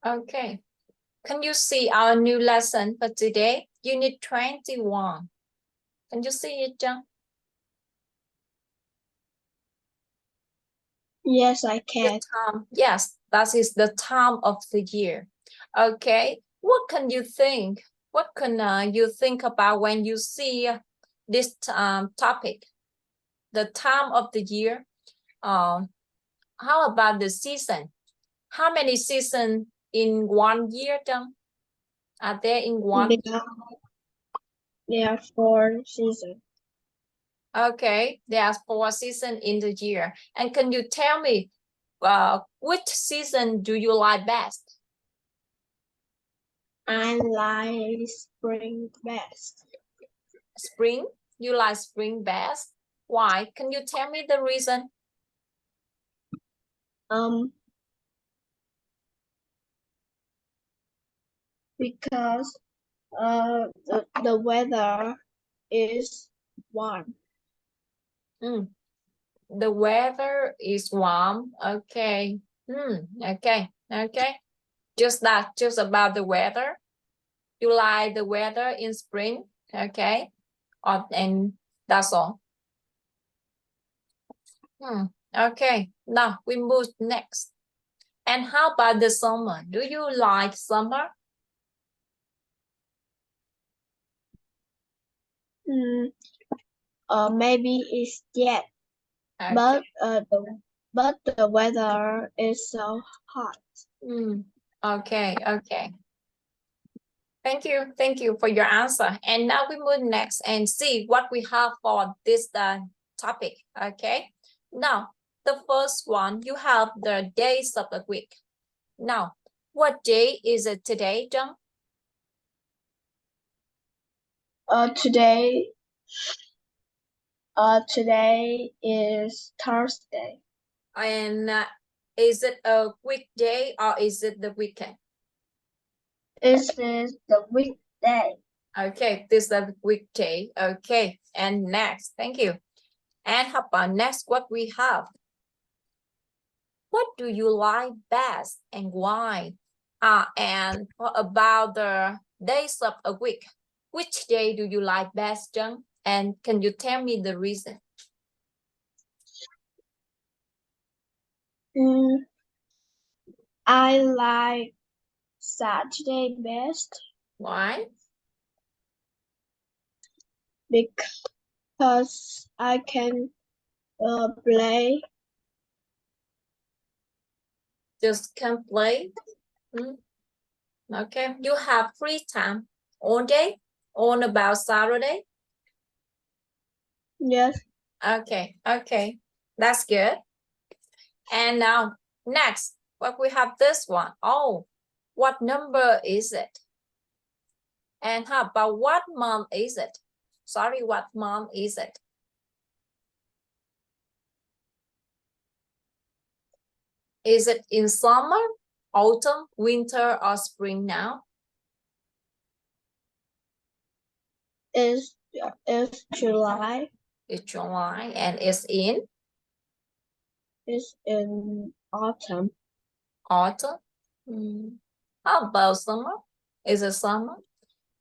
Okay. Can you see our new lesson for today? Unit 21. Can you see it, John? Yes, I can. Yes, that is the time of the year. Okay. What can you think? What can you think about when you see this topic? The time of the year. How about the season? How many seasons in 1 year, John? Are there in one? There are 4 seasons. Okay, there are 4 seasons in the year. And can you tell me which season do you like best? I like spring best. Spring? You like spring best? Why? Can you tell me the reason? Because the weather is warm. The weather is warm. Okay. Okay. Just about the weather. You like the weather in spring? Okay. And that's all. Okay. Now we move next. And how about the summer? Do you like summer? Maybe it's yet. Okay. But the weather is so hot. Okay. Thank you for your answer. And now we move next and see what we have for this topic. Okay. Now, the first one, you have the days of the week. Now, what day is it today, John? Today is Thursday. And is it a weekday or is it the weekend? This is the weekday. Okay, this is the weekday. Okay, and next, thank you. And how about next, what we have? What do you like best and why? And what about the days of a week? Which day do you like best, John? And can you tell me the reason? I like Saturday best. Why? Because I can play. Just can play? Okay, you have free time all day on about Saturday? Yes. Okay, that's good. And now next, what we have this one. Oh, what number is it? And how about what month is it? Sorry, what month is it? Is it in summer, autumn, winter, or spring now? It's July. It's July and it's in? It's in autumn. Autumn? How about summer? Is it summer?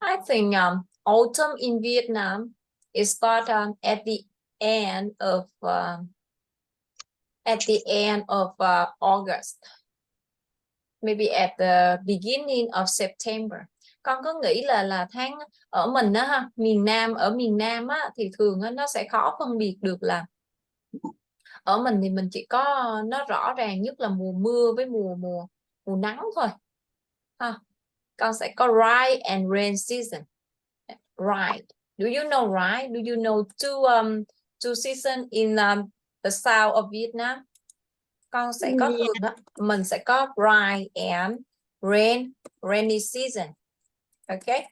I think autumn in Vietnam is start at the end of August, maybe at the beginning of September. Con có nghĩ là tháng ở mình đó ha, ở miền Nam á, thì thường á, nó sẽ khó phân biệt được là ở mình thì mình chỉ có nó rõ ràng nhất là mùa mưa với mùa nắng thôi ha. Con sẽ có dry and rain season. Right. Do you know right? Do you know two season in the south of Vietnam? Con sẽ có thường đó, mình sẽ có dry and rainy season. Okay.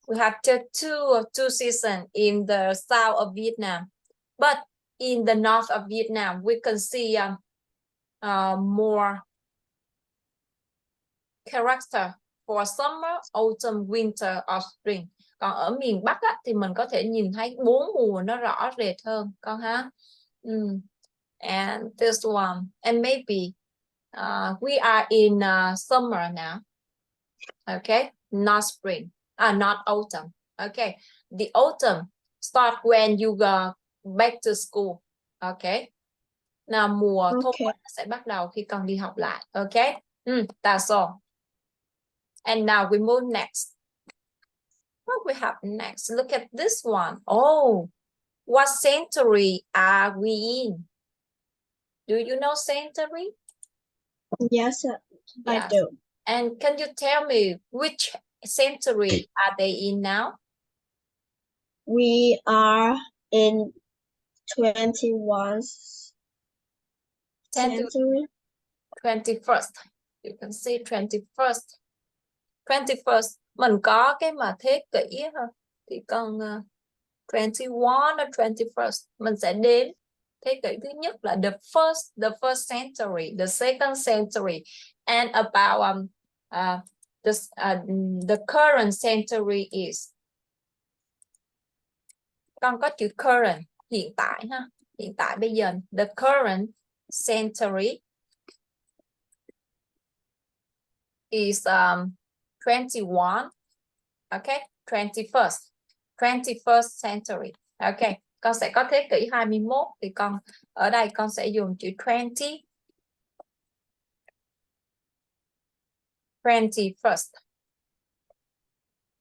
We have two seasons in the south of Vietnam, but in the north of Vietnam, we can see more character for summer, autumn, winter or spring. Còn ở miền Bắc á, thì mình có thể nhìn thấy 4 mùa nó rõ rệt hơn con ha. and this one, and maybe we are in summer now. Okay, not spring, not autumn. Okay, the autumn start when you go back to school. Okay, nào mùa thu Okay. sẽ bắt đầu khi con đi học lại. Okay, that's all. And now we move next. What we have next? Look at this one. Oh, what century are we in? Do you know century? Yes, I Yes. do. And can you tell me which century are they in now? We are in 21st century. 21st. You can say 21st. 21st. Mình có cái mà thế kỷ hơn. Thì còn 21 or 21st. Mình sẽ đếm thế kỷ thứ nhất là the first century, the second century, and about the current century is. Con có chữ current, hiện tại ha. Hiện tại bây giờ, the current century is 21. Okay, 21st century. Okay, con sẽ có thế kỷ 21 thì con ở đây con sẽ dùng chữ 20. 21st.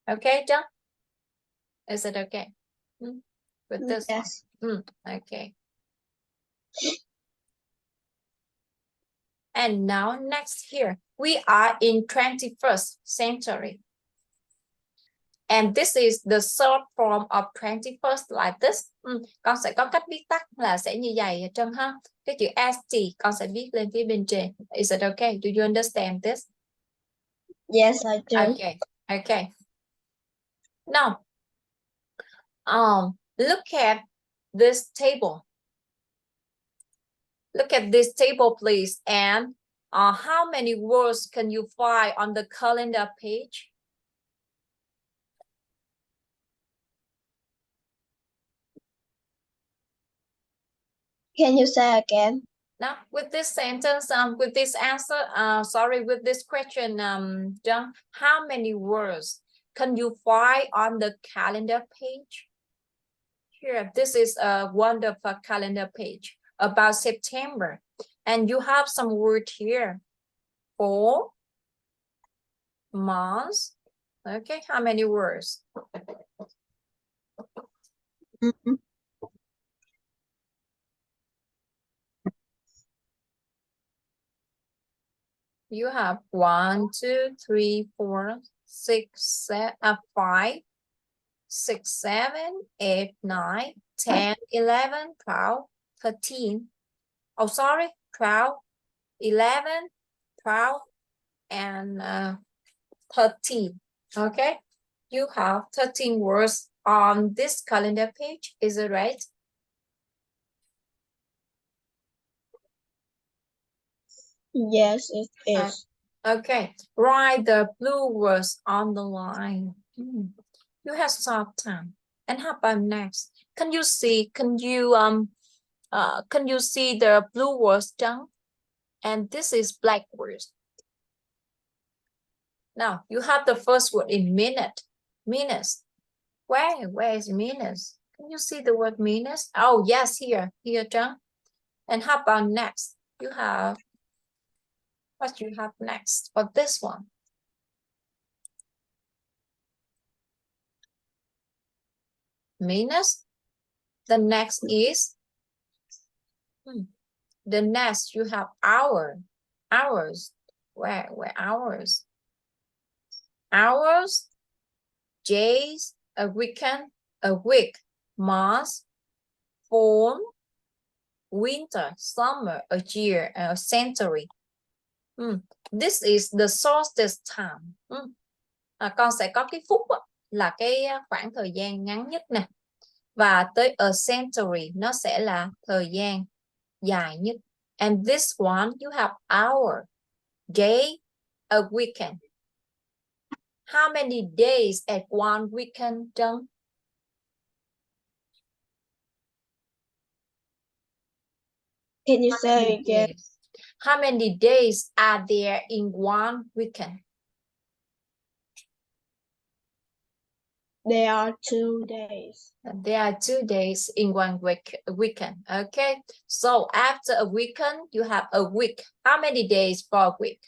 Okay, John? Is it okay? With this Yes. one? Okay. And now next here, we are in 21st century. And this is the short form of 21st like this. Con sẽ có cách viết tắt là sẽ như vậy ở trong ha. Cái chữ ST con sẽ viết lên phía bên trên. Is it okay? Do you understand this? Yes, I do. Okay. Okay. Now, look at this table. Look at this table, please. And how many words can you find on the calendar page? Can you say again? Now, with this sentence, with this answer, with this question, John, how many words can you find on the calendar page? Here, this is a wonderful calendar page about September. And you have some word here for months. Okay, how many words? You have 1, 2, 3, 4, 6, 5, 6, 7, 8, 9, 10, 11, 12, 13. Oh, sorry, 12, 11, 12, and 13. Okay, you have 13 words on this calendar page. Is it right? Yes, it is. Okay, write the blue words on the line. You have some time. And how about next? Can you see? Can you see the blue words down? And this is black words. Now you have the first word in minute. Minutes. Where is minutes? Can you see the word minutes? Oh yes, here, John. And how about next? You have what you have next for this one? Minutes. The next is the next you have hours. Where hours? Hours, days, a weekend, a week, month, fall, winter, summer, a year, a century. This is the shortest time. Con sẽ có cái phút là cái khoảng thời gian ngắn nhất nè. Và tới a century nó sẽ là thời gian dài nhất. And this one you have hour, day, a weekend. How many days at one weekend, John? Can you How say many again? days? How many days are there in one weekend? There are 2 days. There are 2 days in one weekend. Okay. So after a weekend, you have a week. How many days for a week?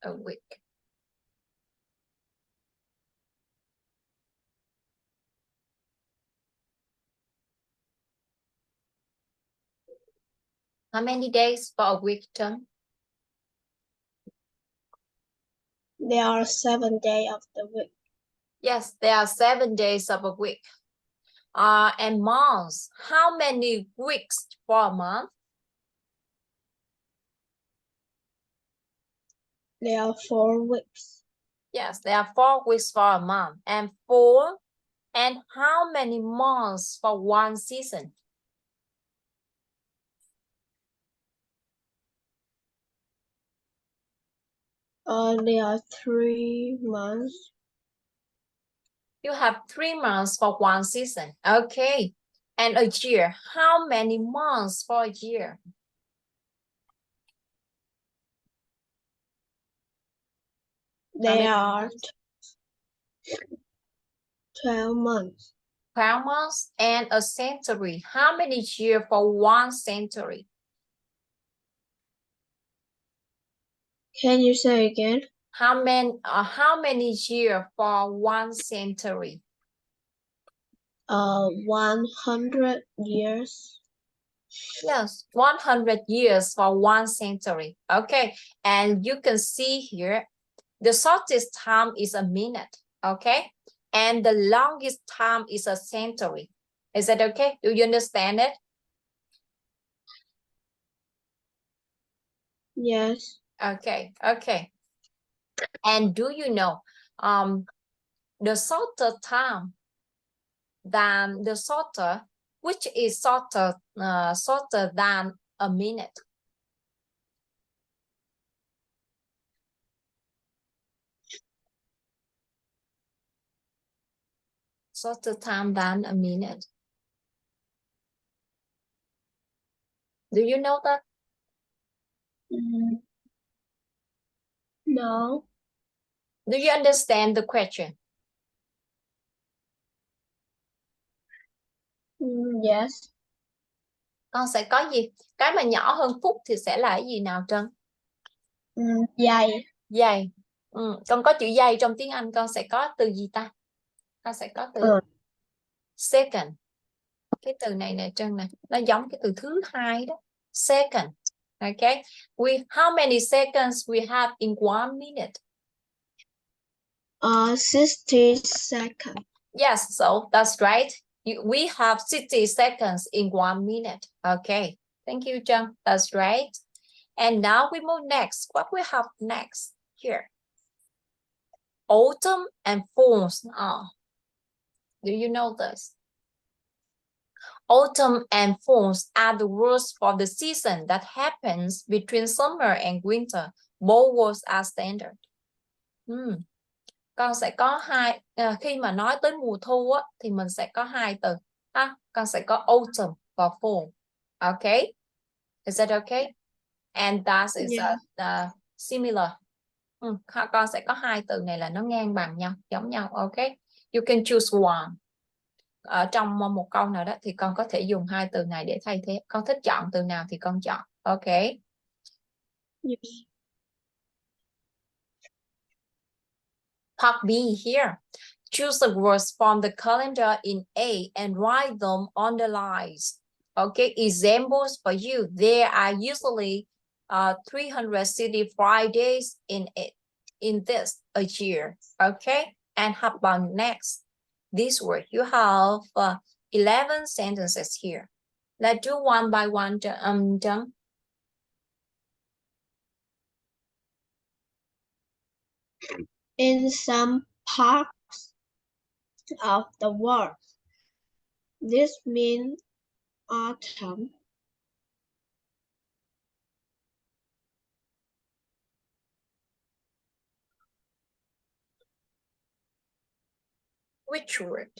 A week. How many days for a week, Trân? There are 7 days of the week. Yes, there are 7 days of a week. And months. How many weeks for a month? There are 4 weeks. Yes, there are 4 weeks for a month. And four. And how many months for one season? There are 3 months. You have 3 months for one season. Okay. And a year. How many months for a year? There are 12 months. 12 months and a century. How many years for one century? Can you say again? How many years for one century? 100 years. Yes, 100 years for one century. Okay, and you can see here, the shortest time is a minute. Okay, and the longest time is a century. Is that okay? Do you understand it? Yes. Okay, okay. And do you know, the shorter time than the shorter, which is shorter than a minute? Shorter time than a minute. Do you know that? No. Do you understand the question? Yes. Con sẽ có gì? Cái mà nhỏ hơn phút thì sẽ là cái gì nào Trân? Giây. Giây. Con có chữ giây trong tiếng Anh, con sẽ có từ gì ta? Con sẽ có từ second. Cái từ này nè Trân nè, nó giống cái từ thứ hai đó. Second. Okay. How many seconds we have in 1 minute? 60 seconds. Yes, so that's right. We have 60 seconds in 1 minute. Okay. Thank you, Trân. That's right. And now we move next. What we have next here? Autumn and fall. Do you know this? Autumn and fall are the words for the season that happens between summer and winter. Both words are standard. Con sẽ có khi mà nói tới mùa thu á, thì mình sẽ có hai từ. Con sẽ có autumn và fall. Okay? Is that okay? And that is similar. Con sẽ có hai từ này là nó ngang bằng nhau, giống nhau. Okay? You can choose one. Ở trong một câu nào đó thì con có thể dùng hai từ này để thay thế. Con thích chọn từ nào thì con chọn. Okay? Yes. Part B here. Choose the words from the calendar in A and write them on the lines. Okay, examples for you. There are usually 365 days in this a year. Okay, and how about next? This word, you have 11 sentences here. Let's do one by one, John. In some parts of the world, this means autumn. Which word?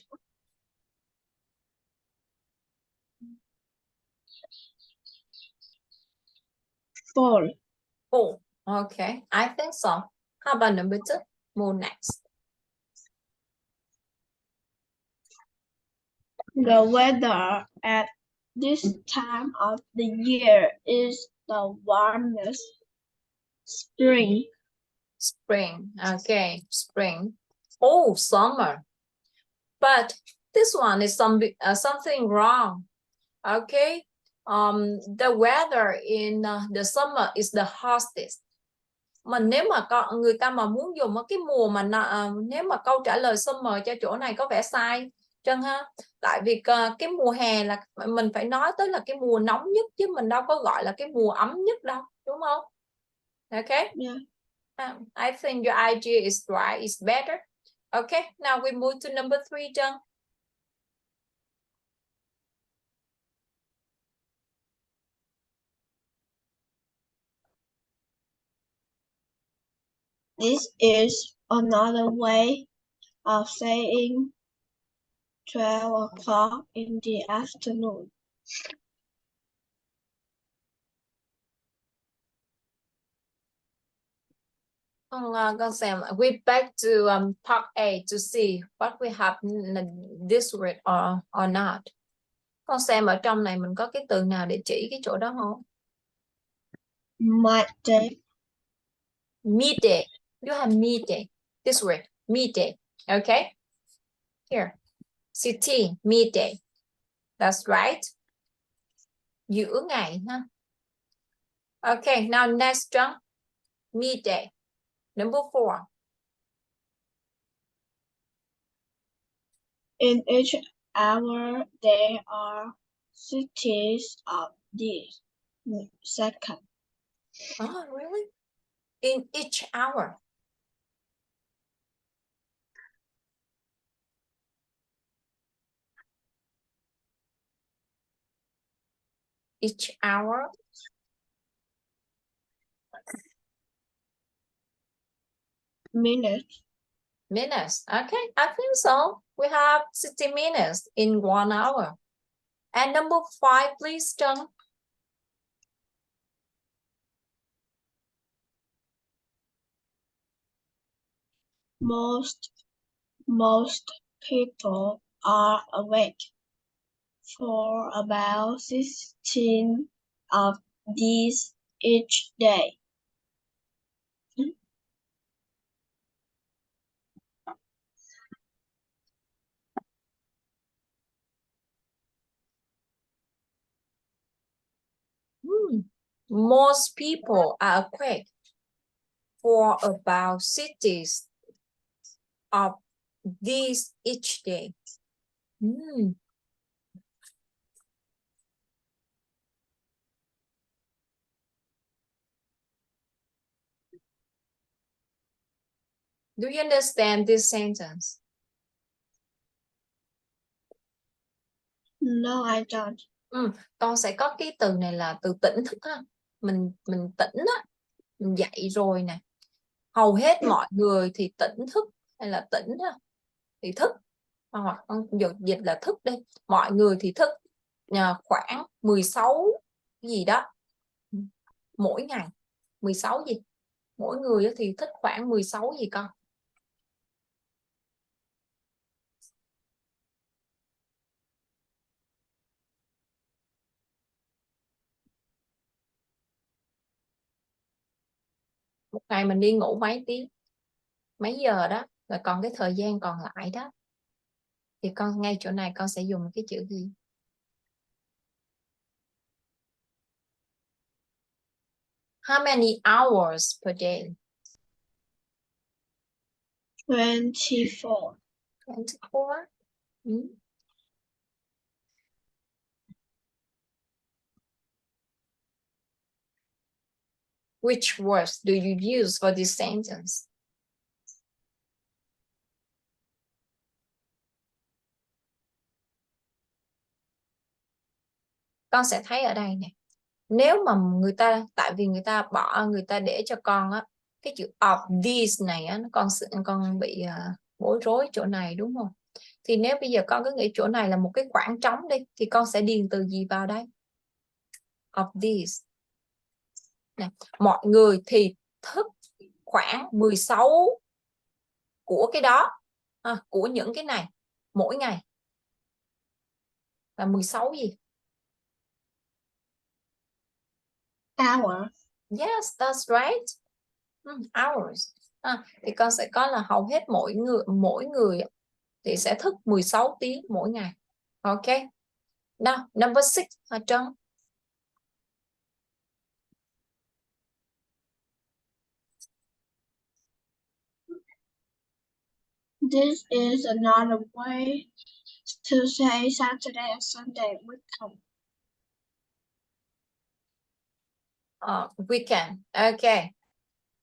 Fall. Oh, okay. I think so. How about number 2? Move next. The weather at this time of the year is the warmest. Spring. Spring. Okay, spring. Oh, summer. But this one is something wrong. Okay. The weather in the summer is the hottest. Mình nếu mà người ta mà muốn dùng cái mùa mà nếu mà câu trả lời summer cho chỗ này có vẻ sai Trân ha. Tại vì cái mùa hè là mình phải nói tới là cái mùa nóng nhất chứ mình đâu có gọi là cái mùa ấm nhất đâu, đúng không? Okay. Yeah. I think your idea is right, is better. Okay, now we move to number 3, Trân. This is another way of saying 12 o'clock in the afternoon. Con xem we back to part A to see what we have this word or not. Con xem ở trong này mình có cái từ nào để chỉ cái chỗ đó không? Midday. Midday. You have midday. This word, midday. Okay. Here. City, midday. That's right. Giữa ngày ha. Okay, now next one. Midday. Number 4. In each hour, there are cities of this second. Oh, really? In each hour. Each hour. Minutes. Minutes. Okay, I think so. We have 60 minutes in 1 hour. And number 5, please, Trân. Most people are awake for about 16 of these each day. Most people are awake for about 60 of these each day. Do you understand this sentence? No, I don't. Con sẽ có cái từ này là từ tỉnh thức ha. Mình tỉnh á, mình dậy rồi nè. Hầu hết mọi người thì tỉnh thức hay là tỉnh á, thì thức. Hoặc con dịch là thức đi. Mọi người thì thức khoảng 16 cái gì đó mỗi ngày. 16 gì? Mỗi người thì thức khoảng 16 gì con? Một ngày mình đi ngủ mấy tiếng, mấy giờ đó, rồi còn cái thời gian còn lại đó thì con ngay chỗ này con sẽ dùng cái chữ gì? How many hours per day? 24. 24. Which words do you use for this sentence? Con sẽ thấy ở đây nè. Nếu mà người ta, tại vì người ta để cho con á cái chữ of these này á, con bị bối rối chỗ này đúng không? Thì nếu bây giờ con cứ nghĩ chỗ này là một cái khoảng trống đi, thì con sẽ điền từ gì vào đây? Of these. Nè, mọi người thì thức khoảng 16 của cái đó, của những cái này mỗi ngày là 16 gì? Hour. Yes, that's right. Hours. Thì con sẽ có là hầu hết mỗi người thì sẽ thức 16 tiếng mỗi ngày. Ok. Now, number 6 hả Trân? This is another way to say Saturday and Sunday weekend. Weekend. Okay.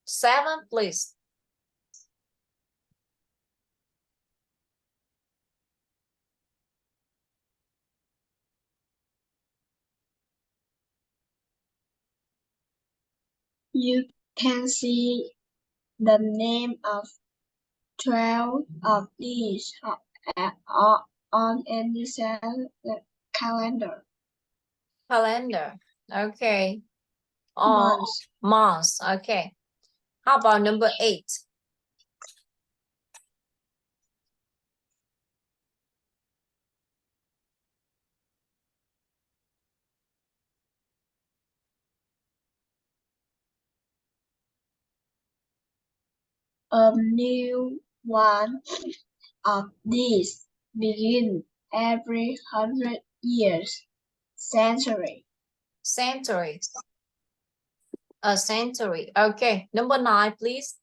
7, please. You can see the name of 12 of these on any calendar. Calendar. Okay. Months. Months. Okay. How about number 8? A new one of these begin every 100 years. Century. Century. A century. Okay. Number 9, please.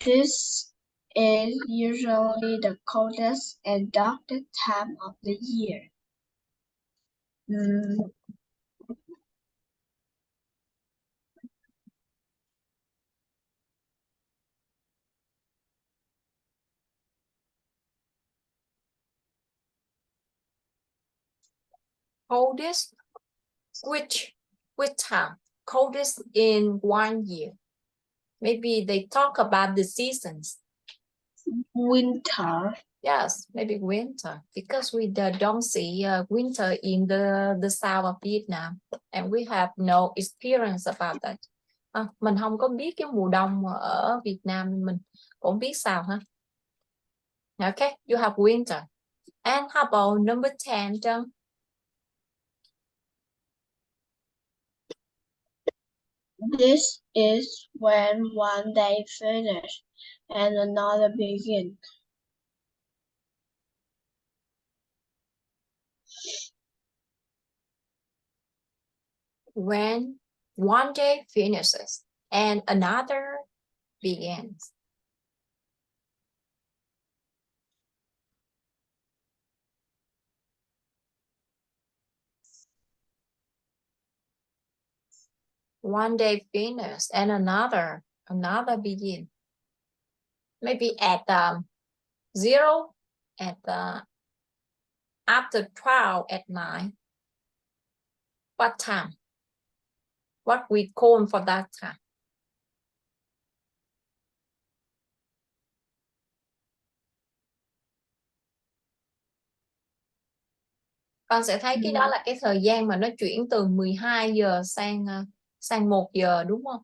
This is usually the coldest and darkest time of the year. Coldest. Which time? Coldest in 1 year. Maybe they talk about the seasons. Winter. Yes, maybe winter, because we don't see winter in the south of Vietnam, and we have no experience about that. Mình không có biết cái mùa đông ở Việt Nam, mình cũng biết sao ha. Okay, you have winter. And how about number 10, Trân? This is when one day finishes and another begins. When one day finishes and another begins. One day finishes and another begin. Maybe at 0 at after 12 at night. What time? What we call for that time? Con sẽ thấy cái đó là cái thời gian mà nó chuyển từ 12 giờ sang 1 giờ, đúng không?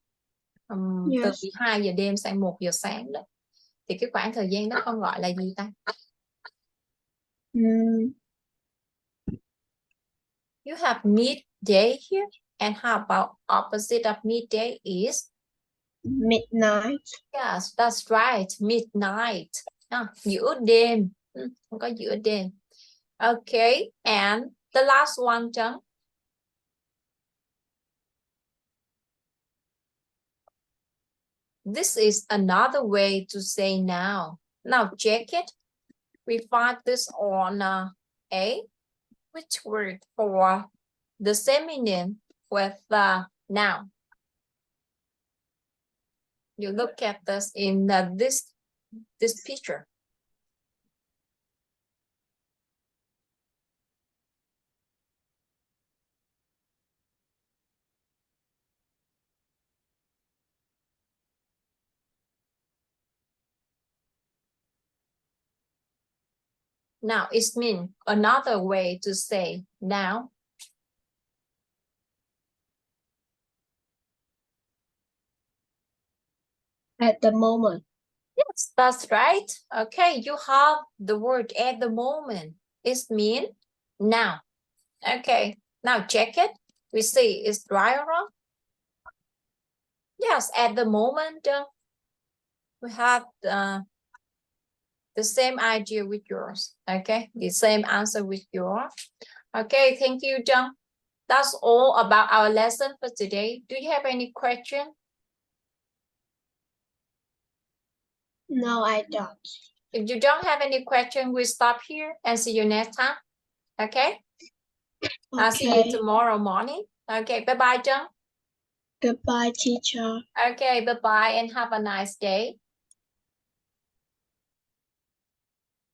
Từ Yes. 12 giờ đêm sang 1 giờ sáng đó. Thì cái khoảng thời gian đó con gọi là gì ta? You have midday here. And how about opposite of midday is? Midnight. Yes, that's right. Midnight. Giữa đêm. Không có giữa đêm. Okay. And the last one, Trân. This is another way to say now. Now check it. We find this on A. Which word for the feminine with noun? You look at this in this picture. Now, it means another way to say now. At the moment. Yes, that's right. Okay, you have the word at the moment. It means now. Okay, now check it. We see it's right or wrong. Yes, at the moment, we have the same idea with yours. Okay, the same answer with yours. Okay, thank you, John. That's all about our lesson for today. Do you have any question? No, I don't. If you don't have any question, we'll stop here and see you next time. Okay? I'll see you Okay. tomorrow morning. Okay, bye-bye, John. Goodbye, teacher. Okay, bye-bye and have a nice day.